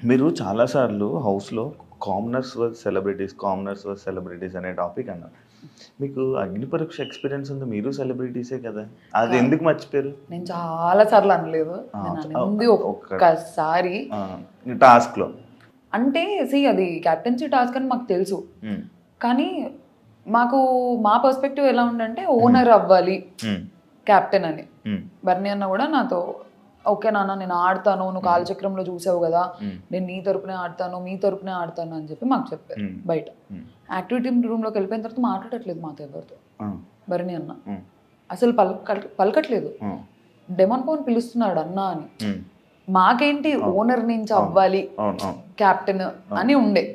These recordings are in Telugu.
మీరు చాలాసార్లు హౌస్లో కామనర్స్ వర్సెస్ సెలబ్రిటీస్ అనే టాపిక్ అన్నారు. మీకు అగ్ని పరీక్ష ఎక్స్పీరియన్స్ ఉంది, మీరు సెలబ్రిటీసే కదా, అది ఎందుకు మర్చిపోయారు? నేను చాలా సార్లు అనలేదు, నేను అనింది ఒక్కసారి టాస్క్లో. అంటే అది క్యాప్టెన్సీ టాస్క్ అని మాకు తెలుసు, కానీ మాకు మా పర్స్పెక్టివ్ ఎలా ఉందంటే ఓనర్ అవ్వాలి క్యాప్టెన్ అని. బర్నీ అన్న కూడా నాతో ఓకే నాన్న నేను ఆడతాను, నువ్వు కాలచక్రంలో చూసావు కదా, నేను నీ తరపునే ఆడతాను, మీ తరపునే ఆడతాను అని చెప్పి మాకు చెప్పారు. బయట యాక్టివిటీ రూమ్లోకి వెళ్ళిపోయిన తర్వాత మాట్లాడట్లేదు మాతో ఎవరితో బర్నీ అన్న, అసలు పలకట్లేదు. డెమన్ పవన్ పిలుస్తున్నాడు అన్న అని. మాకేంటి ఓనర్ నుంచి అవ్వాలి క్యాప్టెన్ అని ఉండే,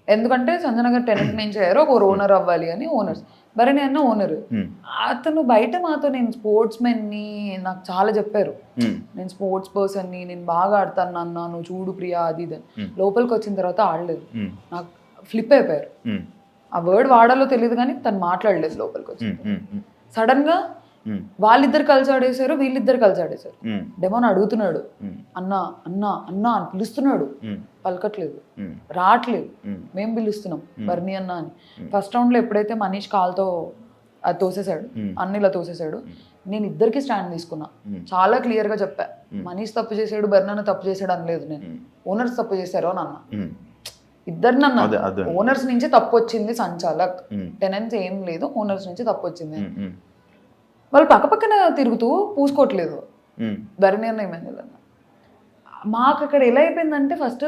ఎందుకంటే సంజన గారు టెనెంట్ నుంచి అయ్యారు, ఒక ఓనర్ అవ్వాలి అని ఓనర్స్. భరణి అన్న ఓనర్. అతను బయట మాతో నేను స్పోర్ట్స్ మెన్ని నాకు చాలా చెప్పారు, నేను స్పోర్ట్స్ పర్సన్ని, నేను బాగా ఆడతాను నాన్న, నువ్వు చూడు ప్రియా అది ఇది. లోపలికి వచ్చిన తర్వాత ఆడలేదు, నాకు ఫ్లిప్ అయిపోయారు. ఆ వర్డ్ వాడాలో తెలియదు కానీ తను మాట్లాడలేదు లోపలికి వచ్చి. సడన్ గా వాళ్ళిద్దరు కలిసి ఆడేశారు, వీళ్ళిద్దరు కలిసి ఆడేశారు. డెమోన్ అడుగుతున్నాడు అన్న అన్న అన్న అని పిలుస్తున్నాడు, పలకట్లేదు, రావట్లేదు. మేము పిలుస్తున్నాం బర్నీ అన్న అని. ఫస్ట్ రౌండ్ లో ఎప్పుడైతే మనీష్ కాల్తో అది తోసేశాడు, అన్నిలా తోసేశాడు, నేను ఇద్దరికి స్టాండ్ తీసుకున్నా. చాలా క్లియర్ గా చెప్పా, మనీష్ తప్పు చేశాడు, బర్నీ అన్న తప్పు చేశాడు అనలేదు నేను. ఓనర్స్ తప్పు చేశారు అని అన్నా. ఇద్దరిని అన్నా, ఓనర్స్ నుంచి తప్పు వచ్చింది, సంచాలక్ టెనెన్స్ ఏం లేదు, ఓనర్స్ నుంచి తప్పు వచ్చింది. వాళ్ళు పక్కపక్కన తిరుగుతూ పూసుకోవట్లేదు ధరణి అన్న ఇమాన్యుల్ అన్న. మాకు అక్కడ ఎలా అయిపోయిందంటే ఫస్ట్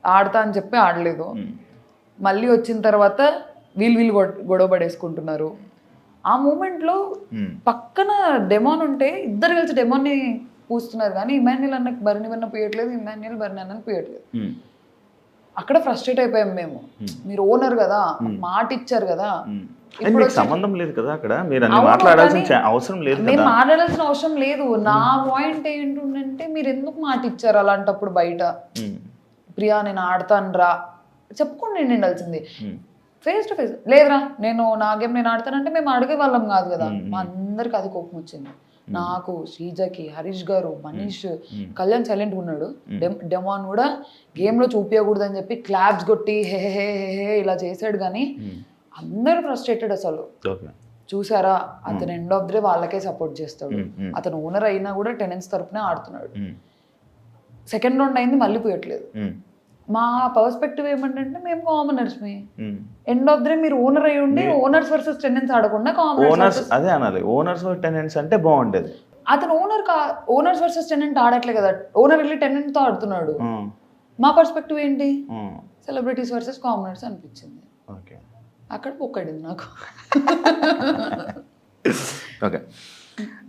ఆడతా అని చెప్పి ఆడలేదు, మళ్ళీ వచ్చిన తర్వాత వీళ్ళు గొడవ పడేసుకుంటున్నారు. ఆ మూమెంట్లో పక్కన డెమోన్ ఉంటే ఇద్దరు కలిసి డెమోన్ని పూస్తున్నారు, కానీ ఇమాన్యుల్ అన్నకి బర్నీ అన్న పూయట్లేదు, ఇమాన్యుల్ బర్నీ అన్నకి పూయట్లేదు. అక్కడ ఫ్రస్ట్రేట్ అయిపోయాం మేము. మీరు ఓనర్ కదా, మాట ఇచ్చారు కదా, సంబంధం లేదు కదా అక్కడ, మీరు మాట్లాడాల్సిన అవసరం లేదు, మేము మాట్లాడాల్సిన అవసరం లేదు. నా పాయింట్ ఏంటంటే మీరు ఎందుకు మాట ఇచ్చారు అలాంటప్పుడు బయట, ప్రియా నేను ఆడతాను రా చెప్పుకోండి ఉండాల్సింది. ఫేస్ టు ఫేస్ లేదురా నేను నా గేమ్ నేను ఆడతానంటే మేము అడిగే వాళ్ళం కాదు కదా. మా అందరికి అది కోపం వచ్చింది, నాకు, శ్రీజకి, హరీష్ గారు, మనీష్, కళ్యాణ్ సైలెంట్ ఉన్నాడు. డెమాన్ కూడా గేమ్ లో చూపించకూడదు అని చెప్పి క్లాప్స్ కొట్టి హే హే హే ఇలా చేశాడు, కానీ అందరూ ఫ్రస్ట్రేటెడ్. అసలు చూసారా, అతను ఎండ్ ఆఫ్ ది డే వాళ్ళకే సపోర్ట్ చేస్తాడు, అతను ఓనర్ అయినా కూడా టెనెన్స్ తరపునే ఆడుతున్నాడు. సెకండ్ రౌండ్ అయింది, మళ్ళీ పోయట్లేదు. మా పర్స్పెక్టివ్ ఏమంటే మేము commoners, end of the day మీరు ఓనర్ అయి ఉండి ఓనర్స్ వర్సెస్ టెనెన్స్ ఆడకుండా కామనర్స్ అదే అనాలి, ఓనర్స్ టెనెంట్స్ అంటే బాగుంటది. అతను ఓనర్స్ వర్సెస్ టెనెంట్ ఆడట్లే కదా, ఓనర్ వెళ్ళి టెనెంట్ తో ఆడుతున్నాడు. మా పర్స్పెక్టివ్ ఏంటి, సెలబ్రిటీస్ వర్సెస్ కామనర్స్ అనిపించింది. అక్కడ పొక్కడింది నాకు. ఓకే,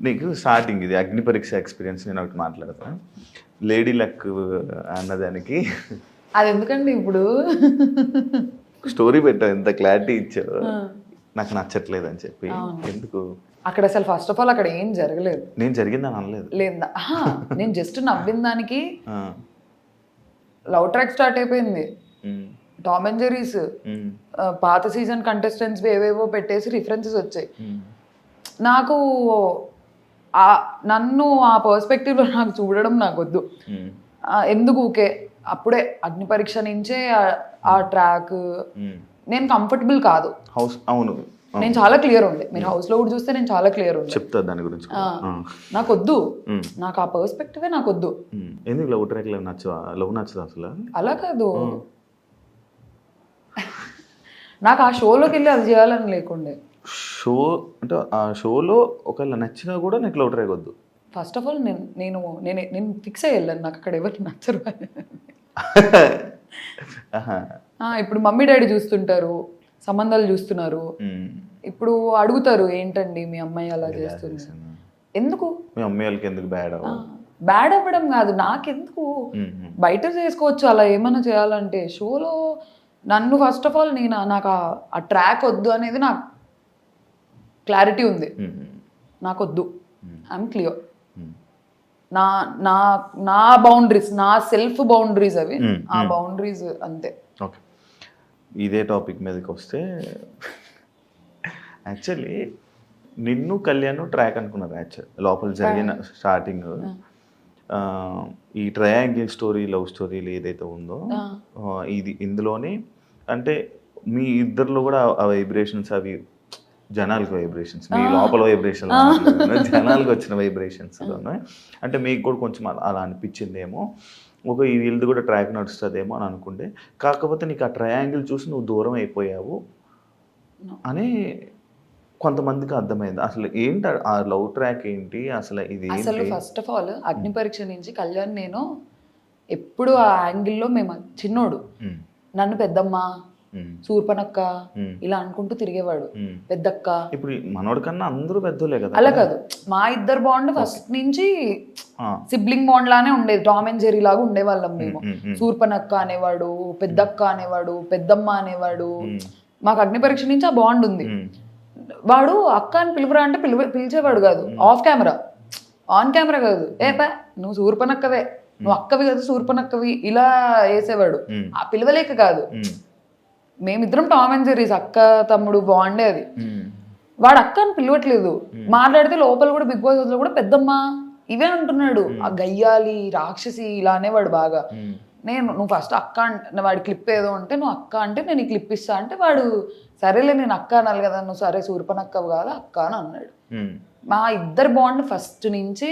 నీకు స్టార్టింగ్ ఇది అగ్ని పరీక్ష ఎక్స్పీరియన్స్ నేను ఒకటి మాట్లాడతాను. లేడీ లక్ అన్నదానికి అది ఎందుకండి ఇప్పుడు స్టోరీ పెట్టావు, ఎంత క్లారిటీ ఇచ్చావు, నాకు నచ్చట్లేదు అని చెప్పి. ఎందుకు అక్కడ అసలు ఫస్ట్ ఆఫ్ ఆల్ అక్కడ ఏం జరగలేదు, నేను జరిగిందని అనలేదు, లేదా నేను జస్ట్ నవ్విన దానికి లవ్ ట్రాక్ స్టార్ట్ అయిపోయింది. టామ్ అండ్ జెర్రీస్ పాత సీజన్ కంటెస్టెంట్స్ ఏవేవో పెట్టేసి రిఫరెన్సెస్ వచ్చాయి. నాకు నన్ను ఆ పర్స్పెక్టివ్లో నాకు చూడడం నాకు వద్దు. ఎందుకు ఊకే అప్పుడే అగ్ని పరీక్ష నుంచే ఆ ట్రాక్ నేను కంఫర్టబుల్ కాదు. హౌస్ అవును, నేను చాలా క్లియర్ ఉండే, మీరు హౌస్ లో కూడా చూస్తే నేను చాలా క్లియర్ ఉండే. చెప్తా దాని గురించి. నాకు వద్దు, నాకు ఆ పర్స్పెక్టివే నాకు వద్దు. ఎందుకు లవ్ ట్రాక్ లవ్ నచ్చదు అసలు? అలా కాదు, నాకు ఆ షోలోకి వెళ్ళి అది చేయాలని లేకుండే. షో అంటే ఆ షోలో ఒకవేళ నచ్చినా కూడా నీకు లవ్ ట్రాక్ వద్దు. ఫస్ట్ ఆఫ్ ఆల్ నేను ఫిక్స్ అయ్యి వెళ్ళాను, నాకు అక్కడ ఎవరు నచ్చరు. ఇప్పుడు మమ్మీ డాడీ చూస్తుంటారు, సంబంధాలు చూస్తున్నారు, ఇప్పుడు అడుగుతారు ఏంటండి మీ అమ్మాయి అలా చేస్తుంది, ఎందుకు మీ అమ్మాయి వాళ్ళకి ఎందుకు బ్యాడ్ అవ్వడం కాదు, నాకెందుకు, బయట చేసుకోవచ్చు అలా ఏమైనా చేయాలంటే. షోలో నన్ను ఫస్ట్ ఆఫ్ ఆల్ నాకు ఆ ట్రాక్ వద్దు అనేది నాకు క్లారిటీ ఉంది, నాకు వద్దు, ఐఎమ్ క్లియర్. నా నా నా బౌండరీస్, నా సెల్ఫ్ బౌండరీస్ అవి, ఆ బౌండరీస్ అంతే. ఓకే, ఇదే టాపిక్ మీదకి వస్తే యాక్చువల్లీ నిన్ను కళ్యాణ్ ట్రాక్ అనుకున్నారు. యాక్చువల్ లోపల జరిగిన స్టార్టింగ్ ఈ ట్రయాంగిల్ స్టోరీ లవ్ స్టోరీలు ఏదైతే ఉందో ఇందులోనే అంటే మీ ఇద్దరిలో కూడా ఆ వైబ్రేషన్స్ అవి జనాలకి వైబ్రేషన్స్ మీ లోపల వైబ్రేషన్ జనాలకు వచ్చిన వైబ్రేషన్స్లోనే అంటే మీకు కూడా కొంచెం అలా అనిపించిందేమో ఈ వీళ్ళది కూడా ట్రాక్ నడుస్తుందేమో అని అనుకుంటే కాకపోతే నీకు ఆ ట్రయాంగిల్ చూసి నువ్వు దూరం అయిపోయావు అని కొంతమందికి అర్థమైంది. అసలు ఏంటి ఆ లవ్ ట్రాక్ ఏంటి అసలు ఇది? అసలు ఫస్ట్ ఆఫ్ ఆల్ అగ్ని పరీక్ష నుంచి కళ్యాణ్ నేను ఎప్పుడు ఆ యాంగిల్లో మేము చిన్నోడు నన్ను పెద్దమ్మ సూర్పనక్క ఇలా అనుకుంటూ తిరిగేవాడు. పెద్దక్క ఇప్పుడు మనోడి కన్నా అందరూ పెద్దోలే కదా. అలా కాదు, మా ఇద్దరు బాండ్ ఫస్ట్ నుంచి సిబ్లింగ్ బాండ్ లానే ఉండేది. టామ్ అండ్ జెర్రీ లాగా ఉండేవాళ్ళం మేము. సూర్పనక్క అనేవాడు, పెద్దక్క అనేవాడు, పెద్దమ్మ అనేవాడు. మాకు అగ్ని పరీక్ష నుంచి ఆ బాండ్ ఉంది. వాడు అక్క అని పిలుపురా అంటే పిలిచేవాడు కాదు. ఆఫ్ కెమెరా, ఆన్ కెమెరా కాదు. నువ్వు సూర్పనక్కవే, నువ్వు అక్కవి కదా సూర్పనక్కవి ఇలా వేసేవాడు. ఆ పిలవలేక కాదు, మేమిద్దరం టామ్ అండ్ జెర్రీస్ అక్క తమ్ముడు బాండే అది. వాడు అక్క అని పిలవట్లేదు. మాట్లాడితే లోపల కూడా బిగ్ బాస్ లో కూడా పెద్దమ్మ ఇవే అంటున్నాడు. ఆ గయ్యాలి రాక్షసి ఇలా అనేవాడు బాగా. నువ్వు ఫస్ట్ అక్క అంటే వాడి క్లిప్ ఏదో ఉంటే నువ్వు అక్క అంటే నేను ఈ క్లిప్ ఇస్తా అంటే వాడు సరేలే నేను అక్క అనాలి కదా, నువ్వు సరే సూర్పనక్క కాదు అక్క అని అన్నాడు. మా ఇద్దరు బాండ్ ఫస్ట్ నుంచి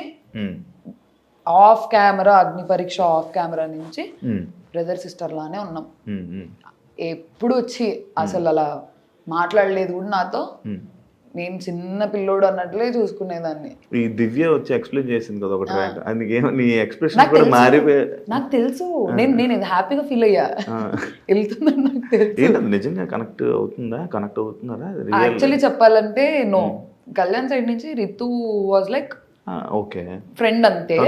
ఆఫ్ కెమెరా అగ్ని పరీక్ష ఆఫ్ కెమెరా నుంచి బ్రదర్ సిస్టర్ లానే ఉన్నాం. ఎప్పుడు వచ్చి అసలు అలా మాట్లాడలేదు కూడా నాతో. నేను చిన్న పిల్లోడు అన్నట్లే చూసుకునేదాన్ని. ఈ దివ్య వచ్చి ఎక్స్ప్లెయిన్ చేసింది కదా ఒకటి, నీ ఎక్స్ప్రెషన్ కూడా మారిపోయి నాకు తెలుసు. నేను హ్యాపీగా ఫీల్ అయ్యా వెళ్తుందని నాకు తెలుసు. నిజంగా కనెక్ట్ అవుతున్నారా? యాక్చువల్లీ చెప్పాలంటే నో, కళ్యాణ్ సైడ్ నుంచి Ritu was like okay friend అంతే.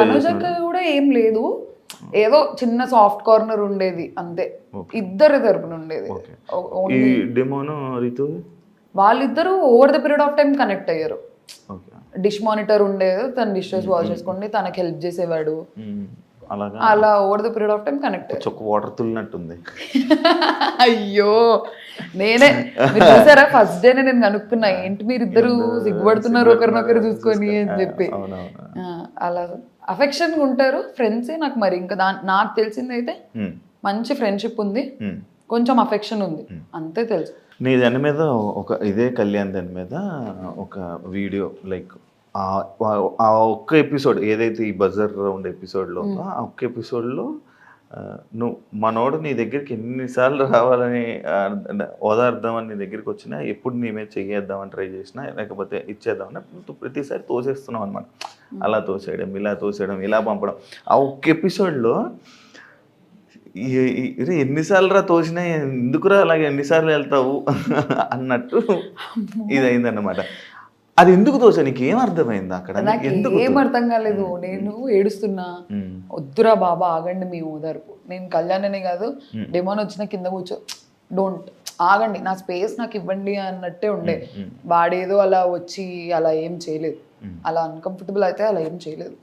తనుజకి కూడా ఏం లేదు, ఏదో చిన్న సాఫ్ట్ కార్నర్ ఉండేది అంతే. ఇద్దరు తరపున ఉండేది. వాళ్ళిద్దరూ over the period of time connect అయ్యారు. డిష్ మానిటర్ ఉండేది, తన డిషెస్ వాష్ చేసుకోండి, తనకి హెల్ప్ చేసేవాడు. అలా over the period of time connect. Water తుల్లినట్టుంది. అయ్యో నేనే చూసారా ఫస్ట్ డే నేను కనుక్కున్నా, ఏంటి మీరు ఇద్దరు సిగ్గుపడుతున్నారు ఒకరినొకరు చూసుకొని అని చెప్పి. అలా అఫెక్షన్ ఉంటారు ఫ్రెండ్సే. నాకు మరి ఇంకా నాకు తెలిసింది అయితే మంచి ఫ్రెండ్షిప్ ఉంది, కొంచెం అఫెక్షన్ ఉంది అంతే తెలుసు. నీ దాని మీద ఇదే కళ్యాణ్ దాని మీద ఒక వీడియో లైక్ ఆ ఒక్క ఎపిసోడ్ ఏదైతే ఈ బజర్ రౌండ్ ఎపిసోడ్లో ఆ ఒక్క ఎపిసోడ్లో నువ్వు మనోడు నీ దగ్గరికి ఎన్నిసార్లు రావాలని ఓదార్దామని నీ దగ్గరికి వచ్చినా, ఎప్పుడు నీ మీద చెయ్యేద్దామని ట్రై చేసినా, లేకపోతే ఇచ్చేద్దామని నువ్వు ప్రతిసారి తోసేస్తున్నావు అనమాట. అలా తోసేయడం, ఇలా తోసేయడం, ఇలా పంపడం. ఆ ఒక్క ఎపిసోడ్లో ఎన్నిసార్లు రా తోసినా ఎందుకురా అలాగే ఎన్నిసార్లు వెళ్తావు అన్నట్టు ఇది అయిందన్నమాట. అది ఎందుకు తోసా? నీకు ఏం అర్థమైంది అక్కడ? ఏం అర్థం కాలేదు. నేను ఏడుస్తున్నా, వద్దురా బాబా ఆగండి మీ ఓదార్పు. నేను కళ్యాణ్ కాదు, డెమోన్ వచ్చిన కింద కూర్చో, డోంట్ ఆగండి, నా స్పేస్ నాకు ఇవ్వండి అన్నట్టే ఉండే. వాడేదో అలా వచ్చి అలా ఏం చేయలేదు, అలా అన్కంఫర్టబుల్ అయితే అలా ఏం చేయలేదు.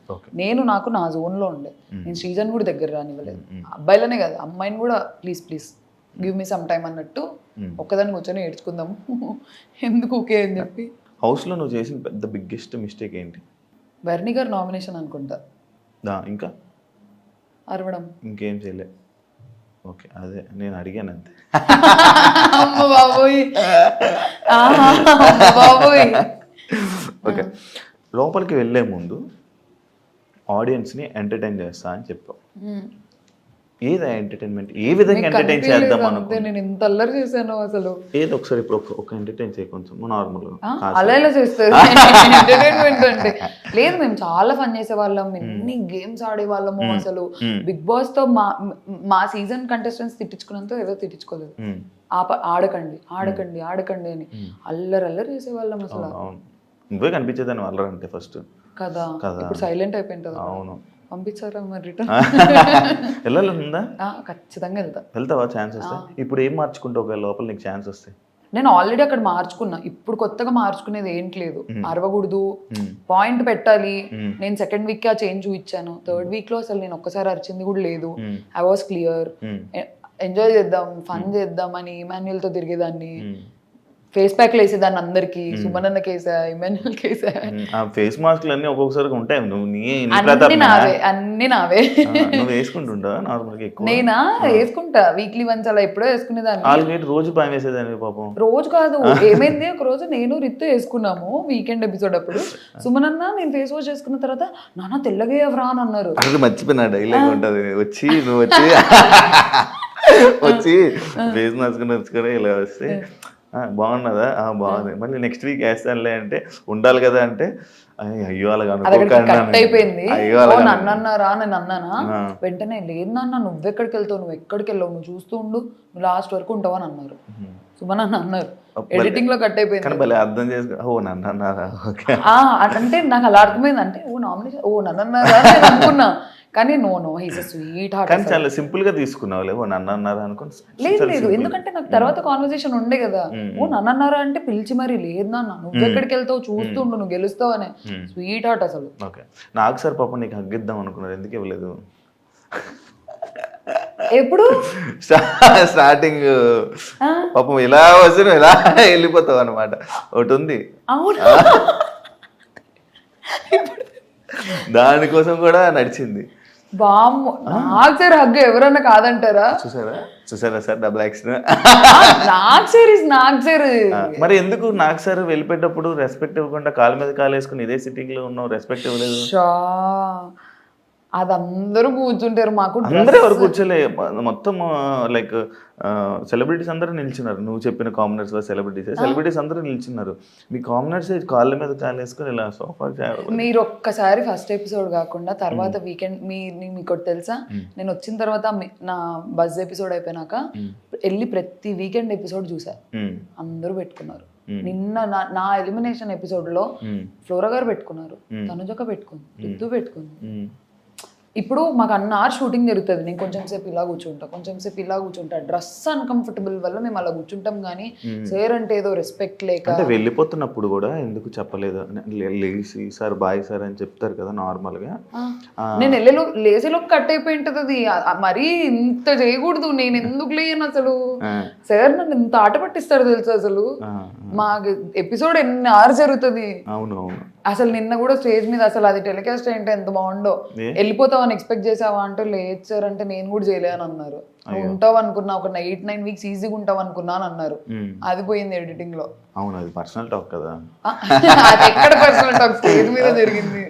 నాకు నా జోన్లో ఉండే. నేను శ్రీజన్ కూడా దగ్గర రానివ్వలేదు. అబ్బాయిలనే కాదు అమ్మాయిని కూడా please give me some time అన్నట్టు ఒక్కదాన్ని కూర్చొని ఏడ్చుకుందాము ఎందుకు ఓకే అని చెప్పి. హౌస్లో నువ్వు చేసిన పెద్ద బిగ్గెస్ట్ మిస్టేక్ ఏంటి? బర్నీ గారు నామినేషన్ అనుకుంటా. ఇంకా అరవడం, ఇంకేం చేయలే. ఓకే, అదే నేను అడిగాను అంతే. ఓకే, లోపలికి వెళ్ళే ముందు ఆడియన్స్ని ఎంటర్టైన్ చేస్తా అని చెప్పావు. ఏదా ఎంటర్టైన్మెంట్? ఏ విధంగా ఎంటర్టైన్ చేద్దాం అనుకో. నేను ఎంత అల్లరి చేశాను అసలు. ఏదో ఒకసారి ఇప్పుడు ఒక ఎంటర్టైన్ చేయ కొంచెం నార్మల్ అలా ఎలా చేస్తారు ఎంటర్టైన్మెంట్ అంటే? లేదు, మేము చాలా ఫన్ చేసే వాళ్ళం, ఎన్ని గేమ్స్ ఆడే వాళ్ళము. అసలు బిగ్ బాస్ తో మా సీజన్ కంటెస్టెంట్స్ తిట్టించుకున్నంత ఏదో తిట్టించుకోలేదు. ఆడకండి ఆడకండి ఆడకండి అని అల్లరి చేసేవాళ్ళం అసలు. నువ్వే కనిపించేదాన్ని అల్లరి అంటే ఫస్ట్ కదా. ఇప్పుడు సైలెంట్ అయిపోయింది కదా. అవును, పంపించారా మరి రిటర్న్? వెళ్ళాలందా? ఖచ్చితంగా వెళ్తావా? ఛాన్స్ వస్తే ఇప్పుడు ఏం మార్చుకుంటావు ఒకవేళ లోపల నీకు ఛాన్స్ వస్తే? నేను ఆల్రెడీ అక్కడ మార్చుకున్నా, ఇప్పుడు కొత్తగా మార్చుకునేది ఏంటి లేదు. అరవకూడదు, పాయింట్ పెట్టాలి. నేను సెకండ్ వీక్ ఆ చేంజ్ చూపించాను. థర్డ్ వీక్ లో అసలు నేను ఒక్కసారి అరిచింది కూడా లేదు. I was clear. ఎంజాయ్ చేద్దాం, ఫన్ చేద్దాం అని ఇమాన్యుయల్ తో తిరిగేదాన్ని. ఫేస్ ప్యాక్లు వేసేదాన్ని అందరికి, సుమనన్న కేసా, ఇమాన్యుల్ కేసా, ఆ ఫేస్ మాస్క్లు అన్ని ఒక్కొక్కసారి ఉంటాయి. నువ్వు అన్ని నావే, అన్ని నావే. నువ్వు వేసుకుంటుంటా నార్మల్గా ఎక్కువ? నేనా వేసుకుంటా వీక్లీ వన్స్ అలా ఎప్పుడో వేసుకునేదాన్ని. ఆల్రెడీ రోజు భయం వేసేదాన్ని పాపం. రోజు కాదు, ఏమైంది ఒక రోజు నేను రిత్తు వేసుకున్నాము వీకెండ్ ఎపిసోడ్ అప్పుడు. సుమనన్న నేను ఫేస్ వాష్ చేసుకున్న తర్వాత నాన్న తెల్లగా ఎవరా అని అన్నారు. అది మర్చిపోయినా డైలాగ్ ఉంటుంది, వచ్చి నువ్వు వచ్చి వచ్చి ఫేస్ మాస్క్ నచ్చుకొని ఇలా వస్తే బాగున్నదా, బాగుంది, మళ్ళీ నెక్స్ట్ వీక్ వేస్తానులే అంటే ఉండాలి కదా అంటే అయ్యో అలాగా కట్ అయిపోయింది. నన్ను అన్నారా నేను అన్నానా, వెంటనే లేదు నాన్న నువ్వెక్కడికి వెళ్తావు, నువ్వు ఎక్కడికి వెళ్ళావు, నువ్వు చూస్తూ ఉండు, నువ్వు లాస్ట్ వరకు ఉంటావు అని అన్నారు. సుమనన్న అన్నారు. ఎడిటింగ్ లో కట్ అయిపోయింది. అర్థం చేసుకో, ఓ నన్ను అన్నారా అంటే నాకు అలా అర్థమైంది. అంటే ఓ నామినేషన్, ఓ నన్ను అన్నారా నేను అనుకున్నా. కానీ no he's a sweet heart. కానీ చాలా సింపుల్ గా తీసుకున్నావు, లేవో నన్ను అన్నారా అనుకుని. లేదు ఎందుకంటే నాకు తర్వాత కాన్వర్సేషన్ ఉండే కదా, ఓ నన్ను అన్నారా అంటే పిలిచి మరి లేదు నాన్న నువ్వు ఎక్కడికి వెళ్తావు చూస్తుండు నువ్వు గెలుస్తావు అనే స్వీట్ హార్ట్ అసలు. ఓకే, నాకు సార్ పాపం నీకు హగ్గిద్దాం అనుకున్నారు, ఎందుకు ఇవ్వలేదు? ఎప్పుడు స్టార్టింగ్ పాపం ఇలా వస్తే నువ్వు ఇలా వెళ్ళిపోతావు అనమాట, ఒకటి ఉంది. దానికోసం కూడా నడిచింది. బామ్మ నాకు సార్ హగ్గు ఎవరన్నా కాదంటారా? చూసారా సార్ డబుల్ యాక్షన్. నాకు సార్ మరి ఎందుకు నాకు సార్ వెళ్ళిపోయేటప్పుడు రెస్పెక్ట్ ఇవ్వకుండా కాలు మీద కాలు వేసుకుని ఇదే సిట్టింగ్ లో ఉన్నావు, రెస్పెక్ట్ ఇవ్వలేదు? అది అందరూ కూర్చుంటారు, మాకు అందరూ ఎవరు కూర్చోలే, మొత్తం లైక్ సెలబ్రిటీస్ అందరూ నిల్చున్నారు. నువ్వు చెప్పిన కామనర్స్ సెలబ్రిటీస్ అందరూ నిల్చున్నారు. మీ కామనర్స్ కాళ్ళ మీద కాలు వేసుకొని ఇలా సోఫా. మీరు ఒక్కసారి ఫస్ట్ ఎపిసోడ్ కాకుండా తర్వాత వీకెండ్ మీకు తెలుసా, నేను వచ్చిన తర్వాత నా బజ్ ఎపిసోడ్ అయిపోయినాక వెళ్ళి ప్రతి వీకెండ్ ఎపిసోడ్ చూసా, అందరూ పెట్టుకున్నారు. నిన్న నా ఎలిమినేషన్ ఎపిసోడ్ లో ఫ్లోరా గారు పెట్టుకున్నారు, తనుజక పెట్టుకుంది, రిద్దు పెట్టుకుంది. ఇప్పుడు మాకు అన్నారు షూటింగ్ జరుగుతుంది, నేను కొంచెం సేపు ఇలా కూర్చుంటా, డ్రెస్ అన్కంఫర్టబుల్ వల్ల మేము అలా కూర్చుంటాం. కానీ సార్ అంటే ఏదో రెస్పెక్ట్ లేక. అంటే వెళ్ళిపోతున్నప్పుడు కూడా ఎందుకు చెప్పలేదు, లేసి సార్ బాయ్ సార్ అని చెప్తారు కదా నార్మల్ గా. నేను లేసేలో కట్ అయిపోయి ఉంటది అది, మరీ ఇంత చేయకూడదు. నేను ఎందుకు లేను అసలు, సార్ నన్ను ఇంత ఆట పట్టిస్తారు తెలుసు అసలు. మాకు ఎపిసోడ్ ఎన్ని అవర్స్ జరుగుతుంది. అవును అసలు నిన్న కూడా స్టేజ్ మీద అసలు అది టెలికాస్ట్ ఏంటో ఎంత బాగుండో, వెళ్ళిపోతావని ఎక్స్పెక్ట్ చేసావా అంటే లేదు సార్ అంటే నేను కూడా చేయలేను అన్నారు. నువ్వు ఉంటావు అనుకున్నా, ఒక 8-9 వీక్స్ ఈజీగా ఉంటావు అనుకున్నా అని అన్నారు. అది పోయింది ఎడిటింగ్ లో. అవును, అది పర్సనల్ టాక్ కదా. అది ఎక్కడ పర్సనల్ టాక్, స్టేజ్ మీద జరిగింది.